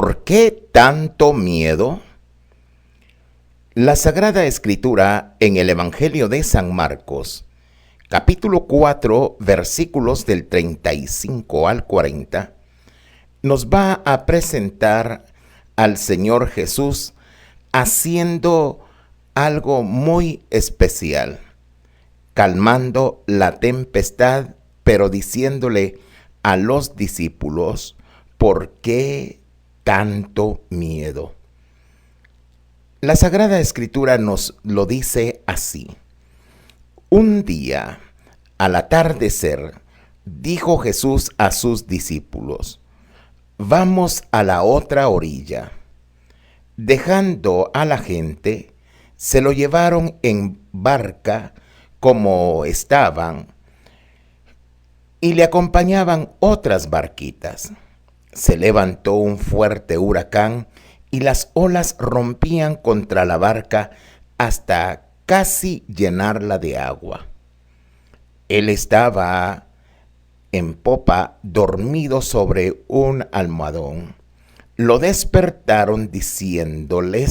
¿Por qué tanto miedo? La Sagrada Escritura en el Evangelio de San Marcos, capítulo 4, versículos del 35 al 40, nos va a presentar al Señor Jesús haciendo algo muy especial, calmando la tempestad, pero diciéndole a los discípulos, ¿por qué tanto miedo? La Sagrada Escritura nos lo dice así. Un día, al atardecer, dijo Jesús a sus discípulos, vamos a la otra orilla. Dejando a la gente, se lo llevaron en barca como estaban y le acompañaban otras barquitas. Se levantó un fuerte huracán y las olas rompían contra la barca hasta casi llenarla de agua. Él estaba en popa, dormido sobre un almohadón. Lo despertaron diciéndole,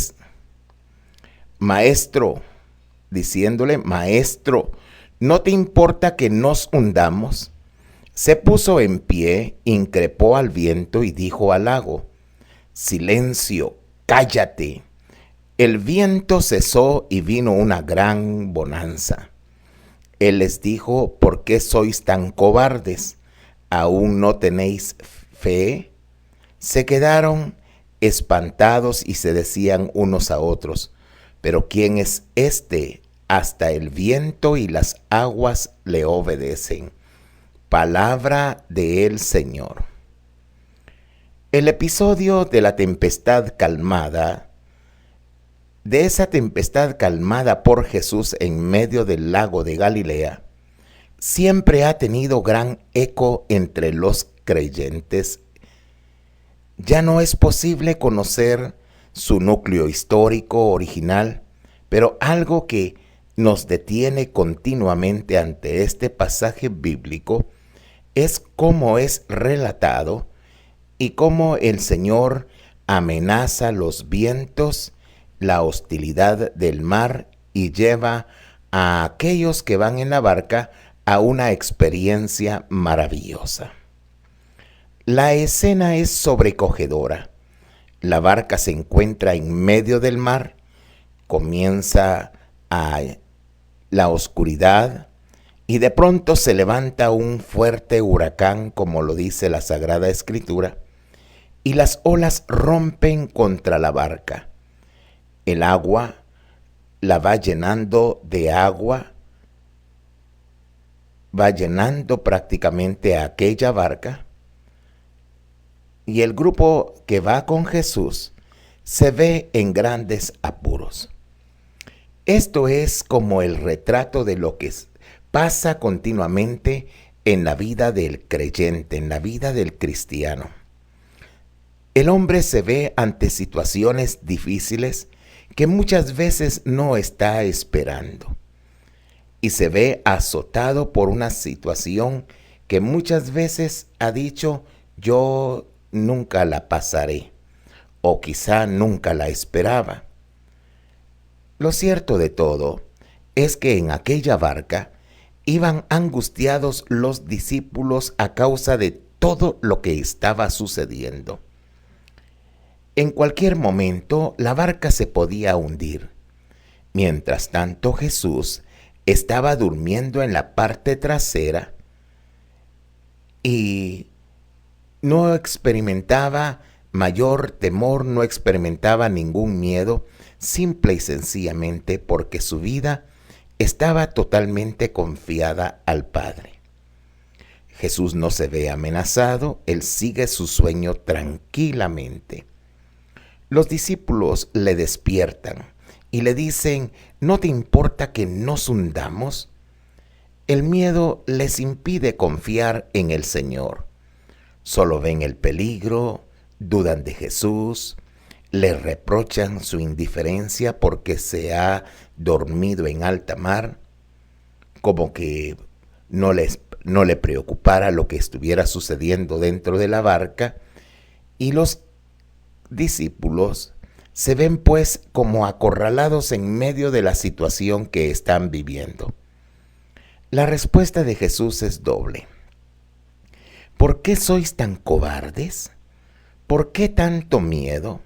Maestro, ¿no te importa que nos hundamos? Se puso en pie, increpó al viento y dijo al lago, silencio, cállate. El viento cesó y vino una gran bonanza. Él les dijo, ¿por qué sois tan cobardes? ¿Aún no tenéis fe? Se quedaron espantados y se decían unos a otros, ¿pero quién es este? Hasta el viento y las aguas le obedecen. Palabra del Señor. El episodio de la tempestad calmada, de esa tempestad calmada por Jesús en medio del lago de Galilea, siempre ha tenido gran eco entre los creyentes. Ya no es posible conocer su núcleo histórico original, pero algo que nos detiene continuamente ante este pasaje bíblico es cómo es relatado y cómo el Señor amenaza los vientos, la hostilidad del mar y lleva a aquellos que van en la barca a una experiencia maravillosa. La escena es sobrecogedora. La barca se encuentra en medio del mar, comienza la oscuridad y de pronto se levanta un fuerte huracán, como lo dice la Sagrada Escritura, y las olas rompen contra la barca. El agua la va llenando de agua, va llenando prácticamente a aquella barca, y el grupo que va con Jesús se ve en grandes apuros. Esto es como el retrato de lo que pasa continuamente en la vida del creyente, en la vida del cristiano. El hombre se ve ante situaciones difíciles que muchas veces no está esperando y se ve azotado por una situación que muchas veces ha dicho, yo nunca la pasaré o quizá nunca la esperaba. Lo cierto de todo es que en aquella barca iban angustiados los discípulos a causa de todo lo que estaba sucediendo. En cualquier momento la barca se podía hundir. Mientras tanto Jesús estaba durmiendo en la parte trasera y no experimentaba mayor temor, no experimentaba ningún miedo, simple y sencillamente porque su vida estaba totalmente confiada al Padre. Jesús no se ve amenazado, él sigue su sueño tranquilamente. Los discípulos le despiertan y le dicen, ¿no te importa que nos hundamos? El miedo les impide confiar en el Señor. Solo ven el peligro, dudan de Jesús, le reprochan su indiferencia porque se ha dormido en alta mar, como que no le preocupara lo que estuviera sucediendo dentro de la barca, y los discípulos se ven pues como acorralados en medio de la situación que están viviendo. La respuesta de Jesús es doble. ¿Por qué sois tan cobardes? ¿Por qué tanto miedo?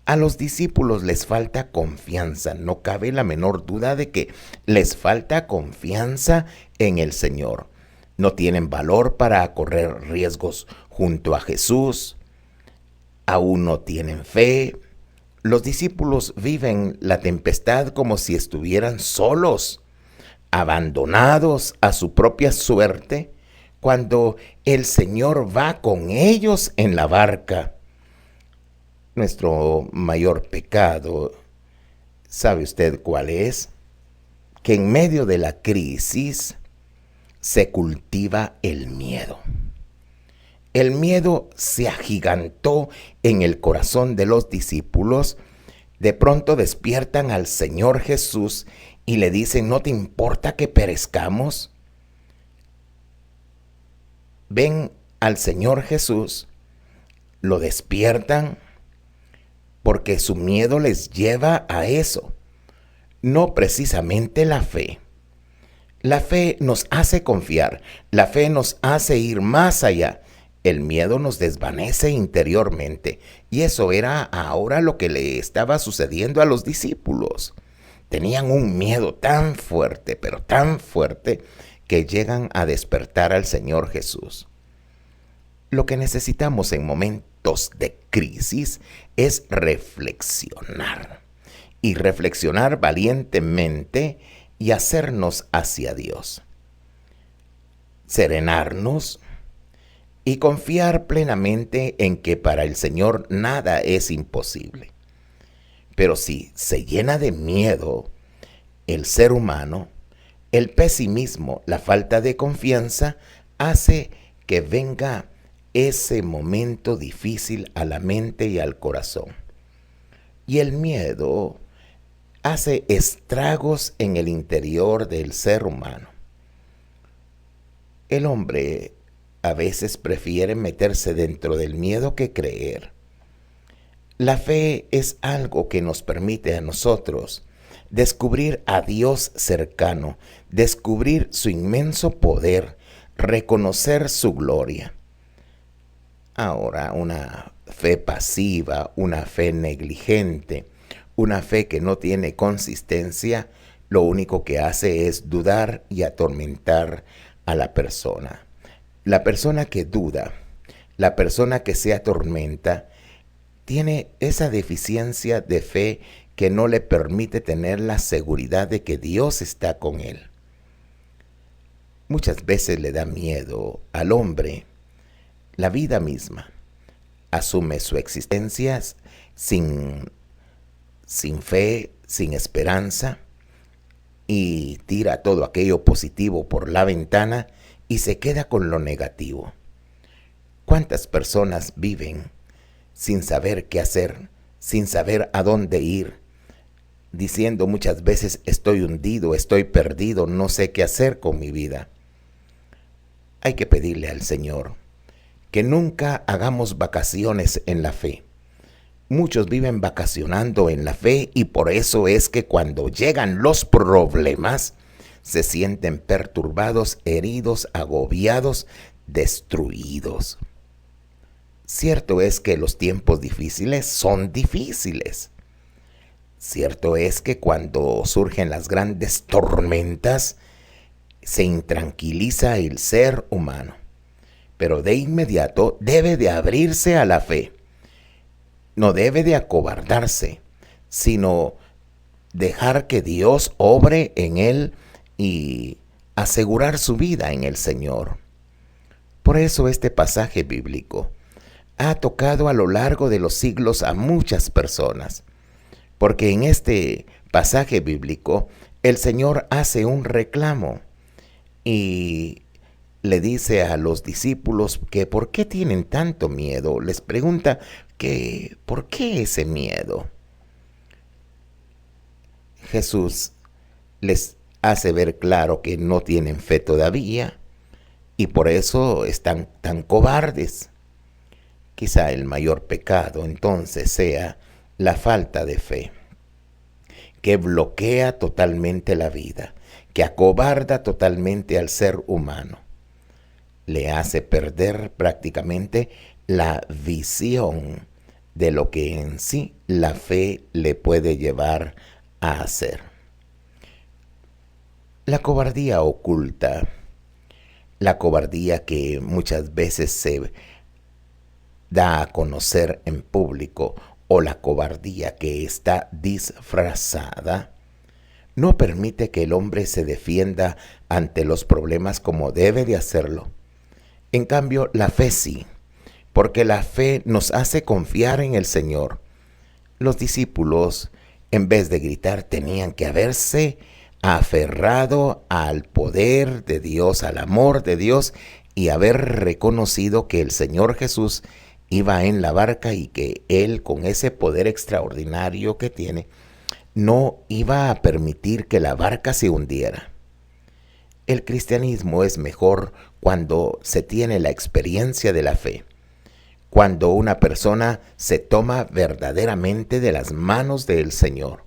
A los discípulos les falta confianza, no cabe la menor duda de que les falta confianza en el Señor. No tienen valor para correr riesgos junto a Jesús, aún no tienen fe. Los discípulos viven la tempestad como si estuvieran solos, abandonados a su propia suerte, cuando el Señor va con ellos en la barca. Nuestro mayor pecado, ¿sabe usted cuál es? Que en medio de la crisis se cultiva el miedo. El miedo se agigantó en el corazón de los discípulos. De pronto despiertan al Señor Jesús y le dicen, ¿no te importa que perezcamos? Ven al Señor Jesús, lo despiertan porque su miedo les lleva a eso, no precisamente la fe. La fe nos hace confiar, la fe nos hace ir más allá. El miedo nos desvanece interiormente y eso era ahora lo que le estaba sucediendo a los discípulos. Tenían un miedo tan fuerte, pero tan fuerte, que llegan a despertar al Señor Jesús. Lo que necesitamos en momentos de crisis es reflexionar y reflexionar valientemente y hacernos hacia Dios. Serenarnos y confiar plenamente en que para el Señor nada es imposible. Pero si se llena de miedo el ser humano, el pesimismo, la falta de confianza, hace que venga ese momento difícil a la mente y al corazón. Y el miedo hace estragos en el interior del ser humano. El hombre a veces prefiere meterse dentro del miedo que creer. La fe es algo que nos permite a nosotros descubrir a Dios cercano, descubrir su inmenso poder, reconocer su gloria. Ahora, una fe pasiva, una fe negligente, una fe que no tiene consistencia, lo único que hace es dudar y atormentar a la persona. La persona que duda, la persona que se atormenta, tiene esa deficiencia de fe que no le permite tener la seguridad de que Dios está con él. Muchas veces le da miedo al hombre la vida misma. Asume su existencia sin fe, sin esperanza, y tira todo aquello positivo por la ventana y se queda con lo negativo. ¿Cuántas personas viven sin saber qué hacer, sin saber a dónde ir, diciendo muchas veces estoy hundido, estoy perdido, no sé qué hacer con mi vida? Hay que pedirle al Señor que nunca hagamos vacaciones en la fe. Muchos viven vacacionando en la fe y por eso es que cuando llegan los problemas se sienten perturbados, heridos, agobiados, destruidos. Cierto es que los tiempos difíciles son difíciles. Cierto es que cuando surgen las grandes tormentas se intranquiliza el ser humano, pero de inmediato debe de abrirse a la fe. No debe de acobardarse, sino dejar que Dios obre en él y asegurar su vida en el Señor. Por eso este pasaje bíblico ha tocado a lo largo de los siglos a muchas personas, porque en este pasaje bíblico el Señor hace un reclamo y le dice a los discípulos que ¿por qué tienen tanto miedo? Les pregunta que ¿por qué ese miedo? Jesús les hace ver claro que no tienen fe todavía y por eso están tan cobardes. Quizá el mayor pecado entonces sea la falta de fe, que bloquea totalmente la vida, que acobarda totalmente al ser humano, le hace perder prácticamente la visión de lo que en sí la fe le puede llevar a hacer. La cobardía oculta, la cobardía que muchas veces se da a conocer en público, o la cobardía que está disfrazada, no permite que el hombre se defienda ante los problemas como debe de hacerlo. En cambio, la fe sí, porque la fe nos hace confiar en el Señor. Los discípulos, en vez de gritar, tenían que haberse aferrado al poder de Dios, al amor de Dios, y haber reconocido que el Señor Jesús iba en la barca y que Él, con ese poder extraordinario que tiene, no iba a permitir que la barca se hundiera. El cristianismo es mejor cuando se tiene la experiencia de la fe, cuando una persona se toma verdaderamente de las manos del Señor.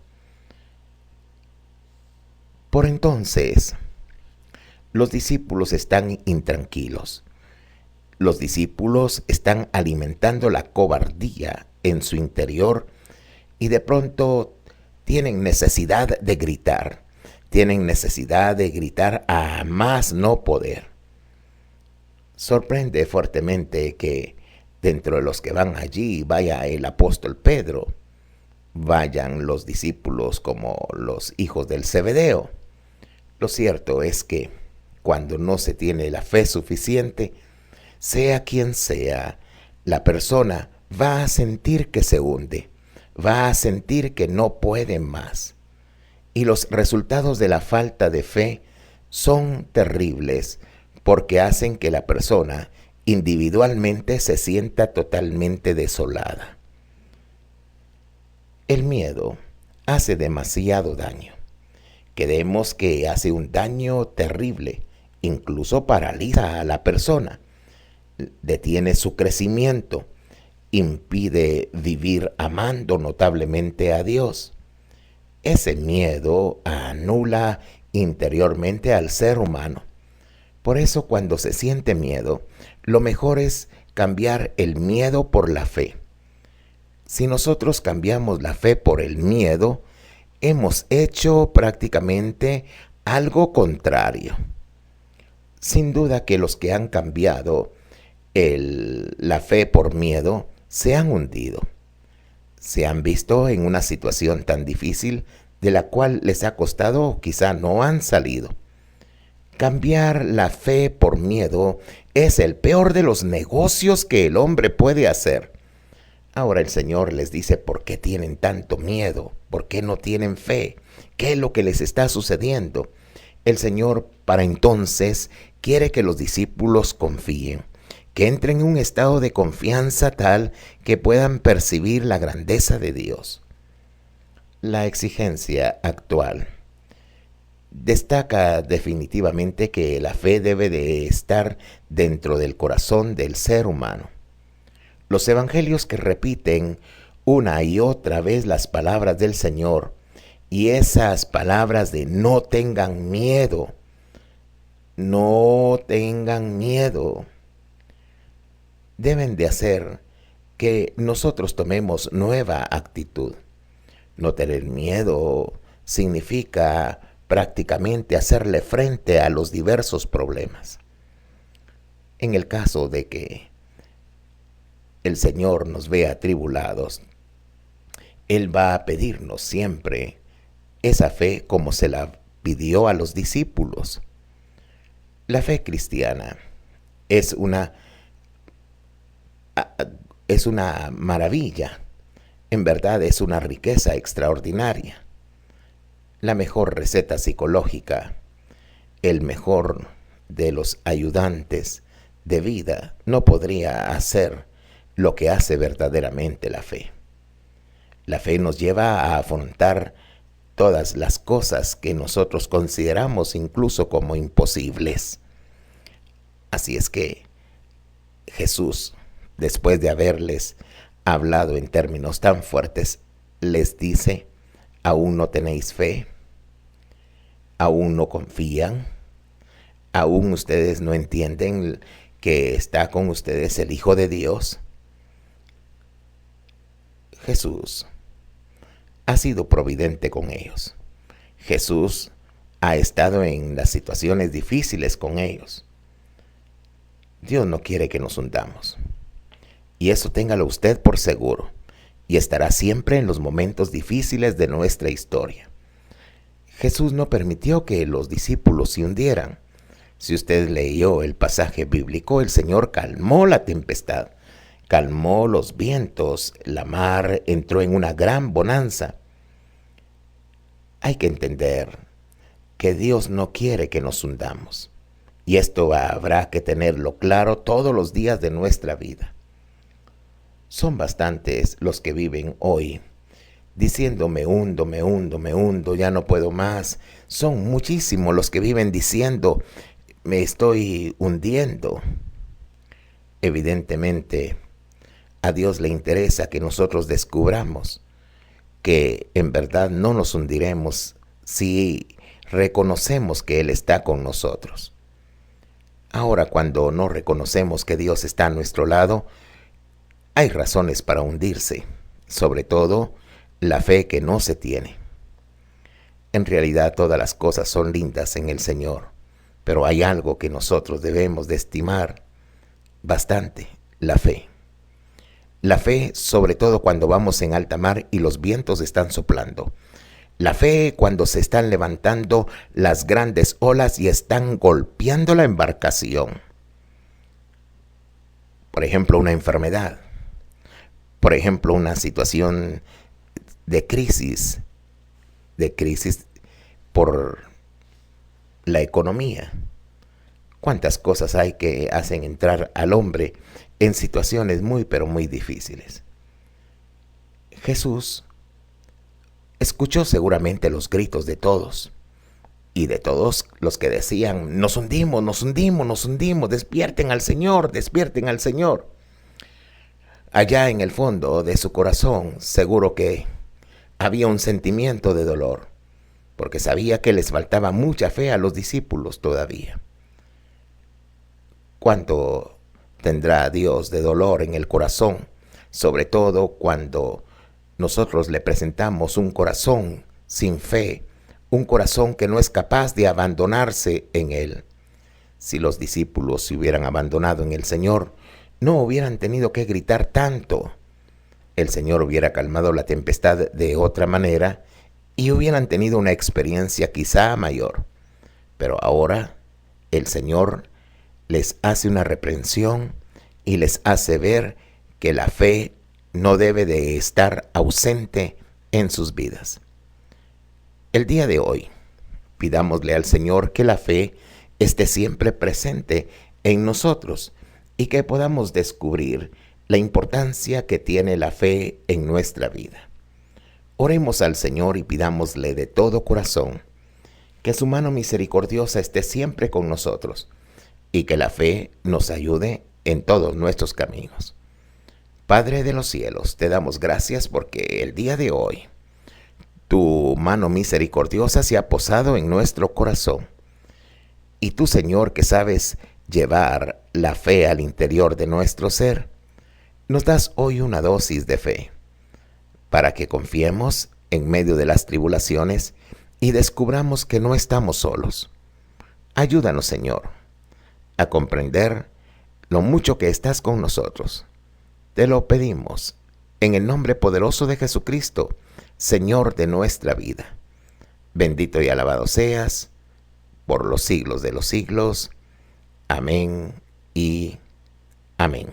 Por entonces, los discípulos están intranquilos. Los discípulos están alimentando la cobardía en su interior y de pronto tienen necesidad de gritar. Tienen necesidad de gritar a más no poder. Sorprende fuertemente que dentro de los que van allí vaya el apóstol Pedro, vayan los discípulos como los hijos del Zebedeo. Lo cierto es que cuando no se tiene la fe suficiente, sea quien sea, la persona va a sentir que se hunde, va a sentir que no puede más. Y los resultados de la falta de fe son terribles porque hacen que la persona individualmente se sienta totalmente desolada. El miedo hace demasiado daño. Creemos que hace un daño terrible, incluso paraliza a la persona, detiene su crecimiento, impide vivir amando notablemente a Dios. Ese miedo anula interiormente al ser humano. Por eso cuando se siente miedo, lo mejor es cambiar el miedo por la fe. Si nosotros cambiamos la fe por el miedo, hemos hecho prácticamente algo contrario. Sin duda que los que han cambiado la fe por miedo se han hundido. Se han visto en una situación tan difícil de la cual les ha costado o quizá no han salido. Cambiar la fe por miedo es el peor de los negocios que el hombre puede hacer. Ahora el Señor les dice, ¿por qué tienen tanto miedo? ¿Por qué no tienen fe? ¿Qué es lo que les está sucediendo? El Señor para entonces quiere que los discípulos confíen, que entren en un estado de confianza tal que puedan percibir la grandeza de Dios. La exigencia actual destaca definitivamente que la fe debe de estar dentro del corazón del ser humano. Los evangelios que repiten una y otra vez las palabras del Señor y esas palabras de no tengan miedo, deben de hacer que nosotros tomemos nueva actitud. No tener miedo significa prácticamente hacerle frente a los diversos problemas. En el caso de que el Señor nos vea atribulados, Él va a pedirnos siempre esa fe como se la pidió a los discípulos. La fe cristiana es una maravilla, en verdad es una riqueza extraordinaria. La mejor receta psicológica, el mejor de los ayudantes de vida no podría hacer lo que hace verdaderamente la fe. La fe nos lleva a afrontar todas las cosas que nosotros consideramos incluso como imposibles. Así es que Jesús después de haberles hablado en términos tan fuertes, les dice: ¿aún no tenéis fe? ¿Aún no confían? ¿Aún ustedes no entienden que está con ustedes el Hijo de Dios? Jesús ha sido providente con ellos. Jesús ha estado en las situaciones difíciles con ellos. Dios no quiere que nos hundamos. Y eso téngalo usted por seguro. Y estará siempre en los momentos difíciles de nuestra historia. Jesús no permitió que los discípulos se hundieran. Si usted leyó el pasaje bíblico, el Señor calmó la tempestad, calmó los vientos, la mar entró en una gran bonanza. Hay que entender que Dios no quiere que nos hundamos. Y esto habrá que tenerlo claro todos los días de nuestra vida. Son bastantes los que viven hoy diciendo: me hundo, me hundo, me hundo, ya no puedo más. Son muchísimos los que viven diciendo: me estoy hundiendo. Evidentemente, a Dios le interesa que nosotros descubramos que en verdad no nos hundiremos si reconocemos que Él está con nosotros. Ahora, cuando no reconocemos que Dios está a nuestro lado, hay razones para hundirse, sobre todo la fe que no se tiene. En realidad todas las cosas son lindas en el Señor, pero hay algo que nosotros debemos de estimar bastante: la fe. La fe, sobre todo cuando vamos en alta mar y los vientos están soplando. La fe cuando se están levantando las grandes olas y están golpeando la embarcación. Por ejemplo, una enfermedad. Por ejemplo, una situación de crisis por la economía. ¿Cuántas cosas hay que hacen entrar al hombre en situaciones muy, pero muy difíciles? Jesús escuchó seguramente los gritos de todos, y de todos los que decían: nos hundimos, nos hundimos, nos hundimos, despierten al Señor, despierten al Señor. Allá en el fondo de su corazón, seguro que había un sentimiento de dolor, porque sabía que les faltaba mucha fe a los discípulos todavía. ¿Cuánto tendrá Dios de dolor en el corazón? Sobre todo cuando nosotros le presentamos un corazón sin fe, un corazón que no es capaz de abandonarse en Él. Si los discípulos se hubieran abandonado en el Señor, no hubieran tenido que gritar tanto. El Señor hubiera calmado la tempestad de otra manera y hubieran tenido una experiencia quizá mayor. Pero ahora el Señor les hace una reprensión y les hace ver que la fe no debe de estar ausente en sus vidas. El día de hoy, pidámosle al Señor que la fe esté siempre presente en nosotros y que podamos descubrir la importancia que tiene la fe en nuestra vida. Oremos al Señor y pidámosle de todo corazón que su mano misericordiosa esté siempre con nosotros y que la fe nos ayude en todos nuestros caminos. Padre de los cielos, te damos gracias porque el día de hoy tu mano misericordiosa se ha posado en nuestro corazón. Y tú, Señor, que sabes llevar la fe al interior de nuestro ser, nos das hoy una dosis de fe para que confiemos en medio de las tribulaciones y descubramos que no estamos solos. Ayúdanos, Señor, a comprender lo mucho que estás con nosotros. Te lo pedimos en el nombre poderoso de Jesucristo, Señor de nuestra vida. Bendito y alabado seas por los siglos de los siglos. Amén y amén.